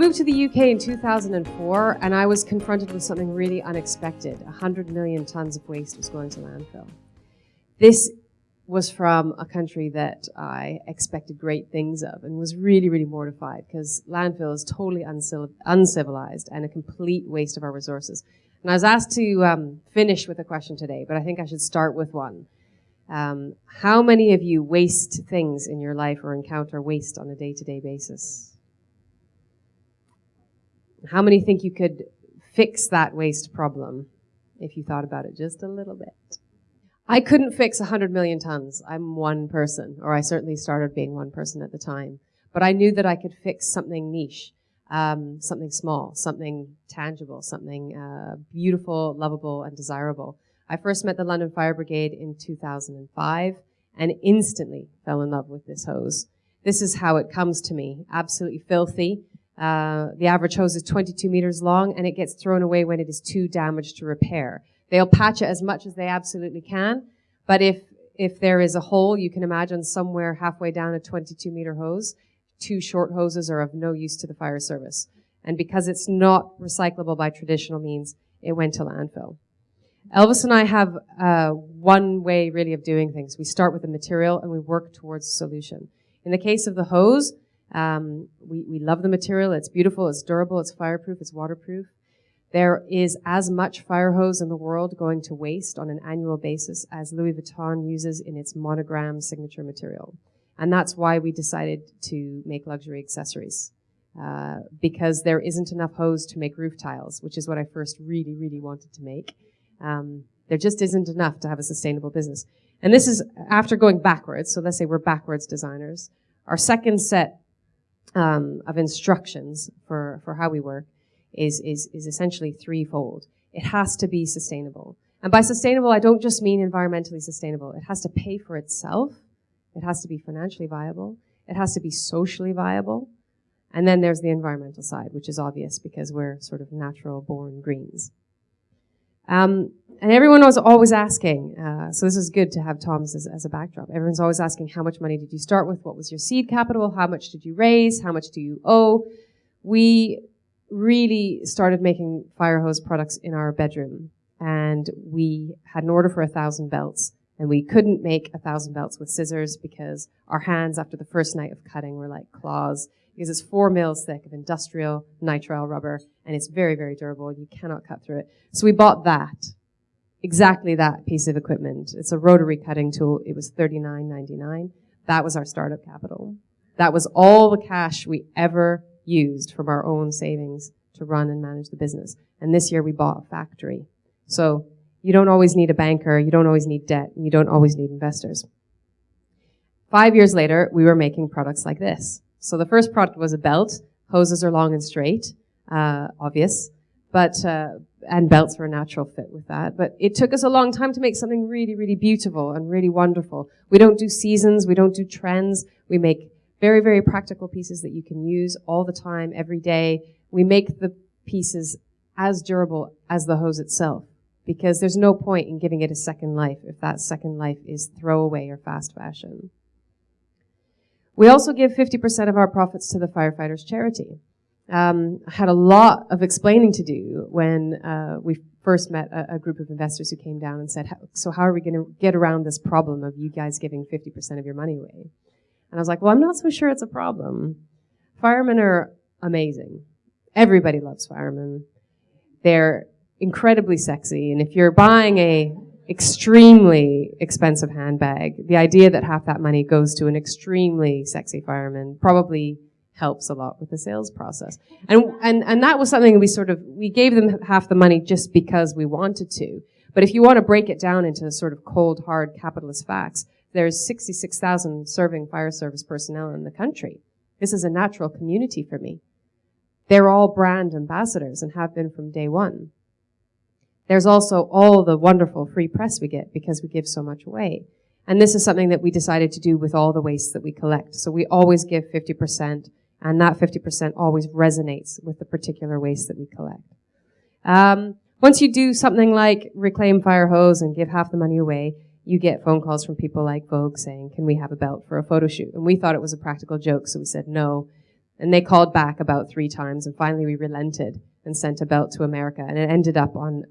moved to the UK in 2004, and I was confronted with something really unexpected. 100 million tons of waste was going to landfill. This was from a country that I expected great things of and was really, really mortified because landfill is totally uncivilized and a complete waste of our resources. And I was asked to finish with a question today, but I think I should start with one. How many of you waste things in your life or encounter waste on a day-to-day basis? How many think you could fix that waste problem if you thought about it just a little bit? I couldn't fix 100 million tons. I'm one person, or I certainly started being one person at the time. But I knew that I could fix something niche, something small, something tangible, something beautiful, lovable, and desirable. I first met the London Fire Brigade in 2005 and instantly fell in love with this hose. This is how it comes to me, absolutely filthy. The average hose is 22 meters long, and it gets thrown away when it is too damaged to repair. They'll patch it as much as they absolutely can, but if there is a hole, you can imagine somewhere halfway down a 22-meter hose, 2 short hoses are of no use to the fire service. And because it's not recyclable by traditional means, it went to landfill. Elvis and I have one way really of doing things. We start with the material and we work towards a solution. In the case of the hose, we love the material. It's beautiful, it's durable, it's fireproof, it's waterproof. There is as much fire hose in the world going to waste on an annual basis as Louis Vuitton uses in its monogram signature material. And that's why we decided to make luxury accessories. Because there isn't enough hose to make roof tiles, which is what I first really, really wanted to make. There just isn't enough to have a sustainable business. And this is after going backwards. So let's say we're backwards designers. Our second set of instructions for how we work is essentially threefold. It has to be sustainable. And by sustainable, I don't just mean environmentally sustainable. It has to pay for itself. It has to be financially viable. It has to be socially viable. And then there's the environmental side, which is obvious because we're sort of natural born greens. And everyone was always asking, so this is good to have Tom's as a backdrop. Everyone's always asking, how much money did you start with? What was your seed capital? How much did you raise? How much do you owe? We really started making fire hose products in our bedroom. And we had an order for 1,000 belts. And we couldn't make 1,000 belts with scissors because our hands after the first night of cutting were like claws. Because it's 4 mils thick of industrial nitrile rubber, and it's very, very durable. You cannot cut through it. So we bought that, exactly that piece of equipment. It's a rotary cutting tool. It was $39.99. That was our startup capital. That was all the cash we ever used from our own savings to run and manage the business. And this year we bought a factory. So you don't always need a banker. You don't always need debt. And you don't always need investors. 5 years later, we were making products like this. So the first product was a belt. Hoses are long and straight, obvious, but and belts were a natural fit with that. But it took us a long time to make something really, really beautiful and really wonderful. We don't do seasons. We don't do trends. We make very, very practical pieces that you can use all the time, every day. We make the pieces as durable as the hose itself because there's no point in giving it a second life if that second life is throwaway or fast fashion. We also give 50% of our profits to the firefighters' charity. I had a lot of explaining to do when we first met a group of investors who came down and said, so how are we going to get around this problem of you guys giving 50% of your money away? And I was like, well, I'm not so sure it's a problem. Firemen are amazing. Everybody loves firemen. They're incredibly sexy. And if you're buying a extremely expensive handbag, the idea that half that money goes to an extremely sexy fireman probably helps a lot with the sales process. And that was something we gave them half the money just because we wanted to. But if you want to break it down into sort of cold, hard capitalist facts, there's 66,000 serving fire service personnel in the country. This is a natural community for me. They're all brand ambassadors and have been from day one. There's also all the wonderful free press we get because we give so much away. And this is something that we decided to do with all the waste that we collect. So we always give 50%, and that 50% always resonates with the particular waste that we collect. Once you do something like reclaim fire hose and give half the money away, you get phone calls from people like Vogue saying, can we have a belt for a photo shoot? And we thought it was a practical joke, so we said no. And they called back about 3 times, and finally we relented and sent a belt to America, and it ended up on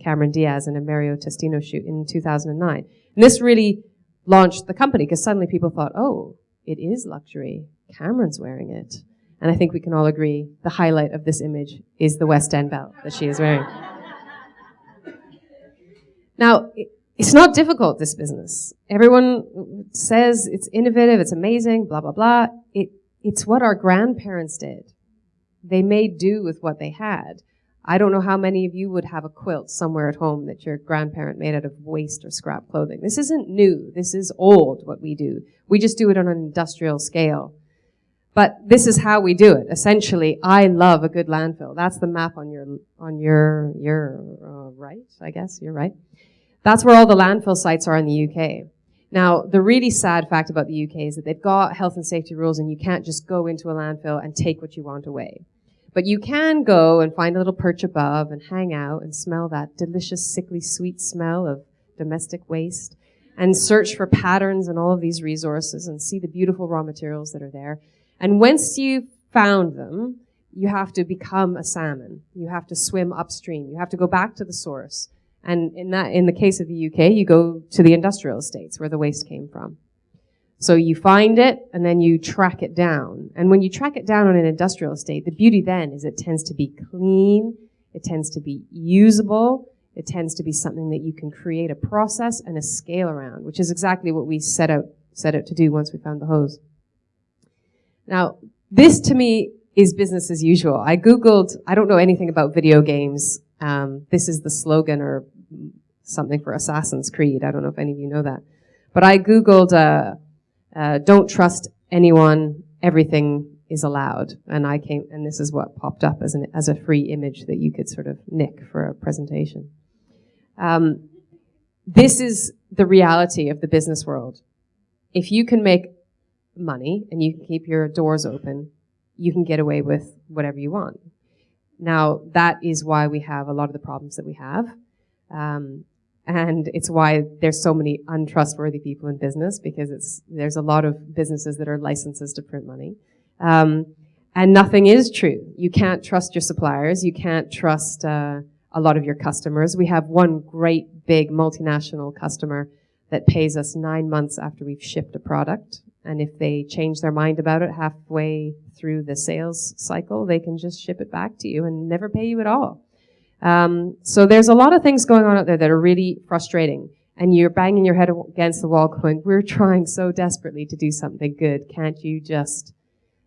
Cameron Diaz and a Mario Testino shoot in 2009. And this really launched the company, because suddenly people thought, oh, it is luxury. Cameron's wearing it. And I think we can all agree the highlight of this image is the West End belt that she is wearing. Now, it's not difficult, this business. Everyone says it's innovative, it's amazing, blah, blah, blah. It's what our grandparents did. They made do with what they had. I don't know how many of you would have a quilt somewhere at home that your grandparent made out of waste or scrap clothing. This isn't new. This is old, what we do. We just do it on an industrial scale. But this is how we do it. Essentially, I love a good landfill. That's the map on your right, I guess. You're right. That's where all the landfill sites are in the UK. Now, the really sad fact about the UK is that they've got health and safety rules, and you can't just go into a landfill and take what you want away. But you can go and find a little perch above and hang out and smell that delicious, sickly, sweet smell of domestic waste and search for patterns in all of these resources and see the beautiful raw materials that are there. And once you've found them, you have to become a salmon. You have to swim upstream. You have to go back to the source. And in the case of the UK, you go to the industrial estates where the waste came from. So you find it, and then you track it down. And when you track it down on an industrial estate, the beauty then is it tends to be clean, it tends to be usable, it tends to be something that you can create a process and a scale around, which is exactly what we set out to do once we found the hose. Now, this to me is business as usual. I Googled, I don't know anything about video games. This is the slogan or something for Assassin's Creed. I don't know if any of you know that. But I Googled, don't trust anyone, everything is allowed. And this is what popped up as a free image that you could sort of nick for a presentation. This is the reality of the business world. If you can make money and you can keep your doors open, you can get away with whatever you want. Now, that is why we have a lot of the problems that we have. And it's why there's so many untrustworthy people in business, because there's a lot of businesses that are licenses to print money. And nothing is true. You can't trust your suppliers. You can't trust a lot of your customers. We have one great big multinational customer that pays us 9 months after we've shipped a product. And if they change their mind about it halfway through the sales cycle, they can just ship it back to you and never pay you at all. So there's a lot of things going on out there that are really frustrating. And you're banging your head against the wall going, we're trying so desperately to do something good. Can't you just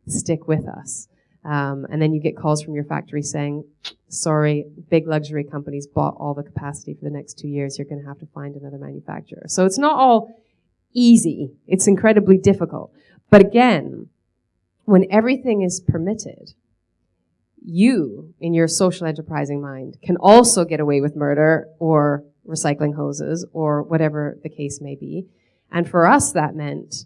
stick with us? And then you get calls from your factory saying, sorry, big luxury companies bought all the capacity for the next 2 years. You're going to have to find another manufacturer. So it's not all easy. It's incredibly difficult. But again, when everything is permitted, you, in your social enterprising mind, can also get away with murder or recycling hoses or whatever the case may be. And for us, that meant,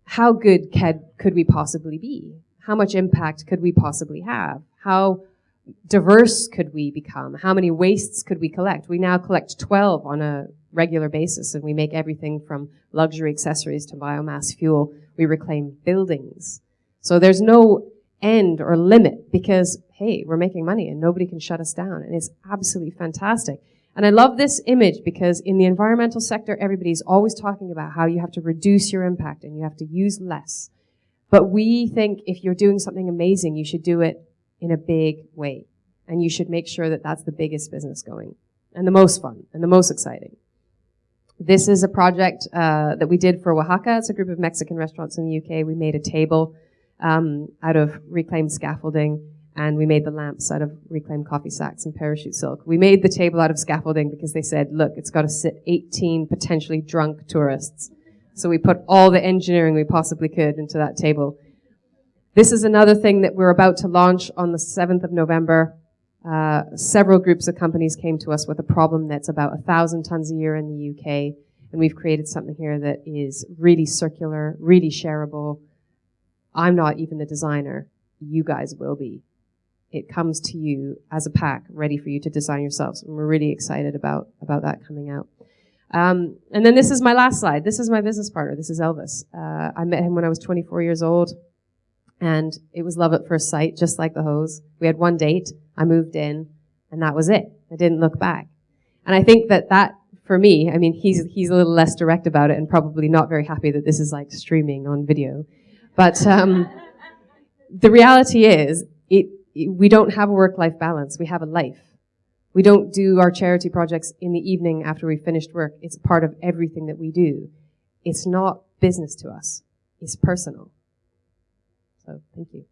how good could we possibly be? How much impact could we possibly have? How diverse could we become? How many wastes could we collect? We now collect 12 on a regular basis, and we make everything from luxury accessories to biomass fuel. We reclaim buildings. So there's no end or limit, because, hey, we're making money and nobody can shut us down. And it's absolutely fantastic. And I love this image because in the environmental sector, everybody's always talking about how you have to reduce your impact and you have to use less. But we think if you're doing something amazing, you should do it in a big way. And you should make sure that that's the biggest business going and the most fun and the most exciting. This is a project that we did for Oaxaca. It's a group of Mexican restaurants in the UK. We made a table out of reclaimed scaffolding, and we made the lamps out of reclaimed coffee sacks and parachute silk. We made the table out of scaffolding because they said, look, it's got to sit 18 potentially drunk tourists. So we put all the engineering we possibly could into that table. This is another thing that we're about to launch on the 7th of November. Several groups of companies came to us with a problem that's about 1,000 tons a year in the UK, and we've created something here that is really circular, really shareable. I'm not even the designer. You guys will be. It comes to you as a pack, ready for you to design yourselves. And we're really excited about that coming out. And then this is my last slide. This is my business partner. This is Elvis. I met him when I was 24 years old. And it was love at first sight, just like the hose. We had one date, I moved in, and that was it. I didn't look back. And I think that for me, I mean, he's a little less direct about it and probably not very happy that this is like streaming on video. But the reality is, we don't have a work-life balance. We have a life. We don't do our charity projects in the evening after we've finished work. It's part of everything that we do. It's not business to us. It's personal. So, thank you.